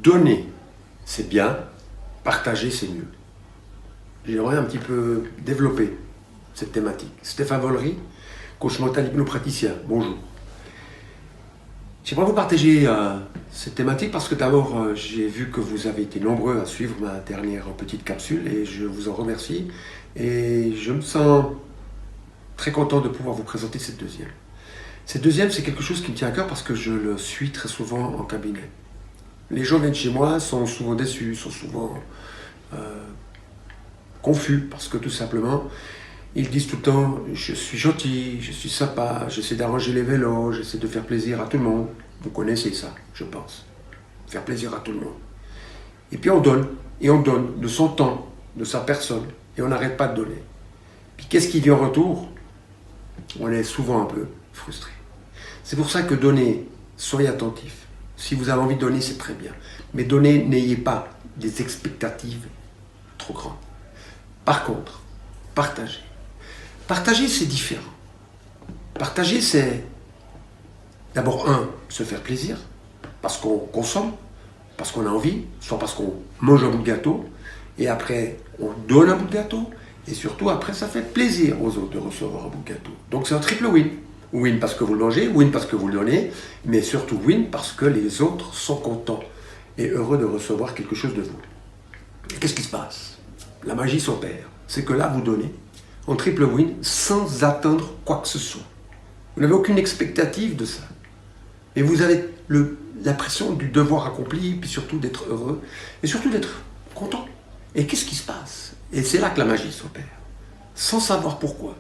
donner, c'est bien, partager, c'est mieux. J'aimerais un petit peu développer cette thématique. Stéphane Vollery, coach mental hypnopraticien, bonjour. J'aimerais vous partager cette thématique parce que d'abord, j'ai vu que vous avez été nombreux à suivre ma dernière petite capsule et je vous en remercie. Et je me sens très content de pouvoir vous présenter cette deuxième. Cette deuxième, c'est quelque chose qui me tient à cœur parce que je le suis très souvent en cabinet. Les gens viennent chez moi, sont souvent déçus, sont souvent confus parce que tout simplement, ils disent tout le temps « je suis gentil, je suis sympa, j'essaie d'arranger les vélos, j'essaie de faire plaisir à tout le monde ». Vous connaissez ça, je pense. Faire plaisir à tout le monde. Et puis on donne, et on donne de son temps, de sa personne, et on n'arrête pas de donner. Puis qu'est-ce qui vient en retour? On est souvent un peu frustré. C'est pour ça que donner, soyez attentifs. Si vous avez envie de donner, c'est très bien. Mais donnez, n'ayez pas des expectatives trop grandes. Par contre, partagez. Partager, c'est différent. Partager, c'est d'abord, se faire plaisir, parce qu'on consomme, parce qu'on a envie, soit parce qu'on mange un bout de gâteau, et après, on donne un bout de gâteau, et surtout, après, ça fait plaisir aux autres de recevoir un bout de gâteau. Donc, c'est un triple win. Win parce que vous le mangez, win parce que vous le donnez, mais surtout win parce que les autres sont contents et heureux de recevoir quelque chose de vous. Qu'est-ce qui se passe? La magie s'opère. C'est que là, vous donnez en triple win sans attendre quoi que ce soit. Vous n'avez aucune expectative de ça. Et vous avez l'impression du devoir accompli, puis surtout d'être heureux, et surtout d'être content. Et qu'est-ce qui se passe? Et c'est là que la magie s'opère. Sans savoir pourquoi.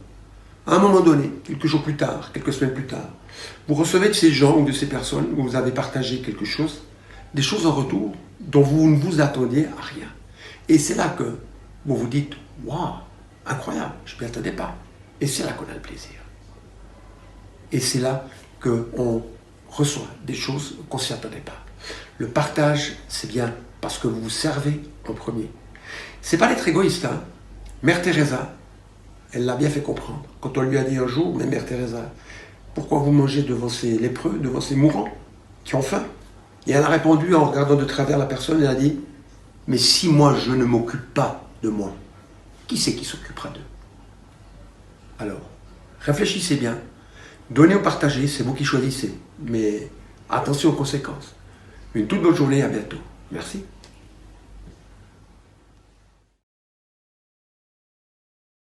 À un moment donné, quelques jours plus tard, quelques semaines plus tard, vous recevez de ces gens ou de ces personnes où vous avez partagé quelque chose, des choses en retour dont vous ne vous attendiez à rien. Et c'est là que vous vous dites « Waouh, incroyable, je ne m'y attendais pas ». Et c'est là qu'on a le plaisir. Et c'est là qu'on reçoit des choses qu'on ne s'y attendait pas. Le partage, c'est bien parce que vous vous servez en premier. C'est pas d'être égoïste, hein. Mère Teresa, elle l'a bien fait comprendre. Quand on lui a dit un jour, mais Mère Teresa, pourquoi vous mangez devant ces lépreux, devant ces mourants qui ont faim? Et elle a répondu en regardant de travers la personne, elle a dit, mais si moi je ne m'occupe pas de moi, qui c'est qui s'occupera d'eux? Alors, réfléchissez bien. Donner ou partager, c'est vous qui choisissez. Mais attention aux conséquences. Une toute bonne journée, à bientôt. Merci.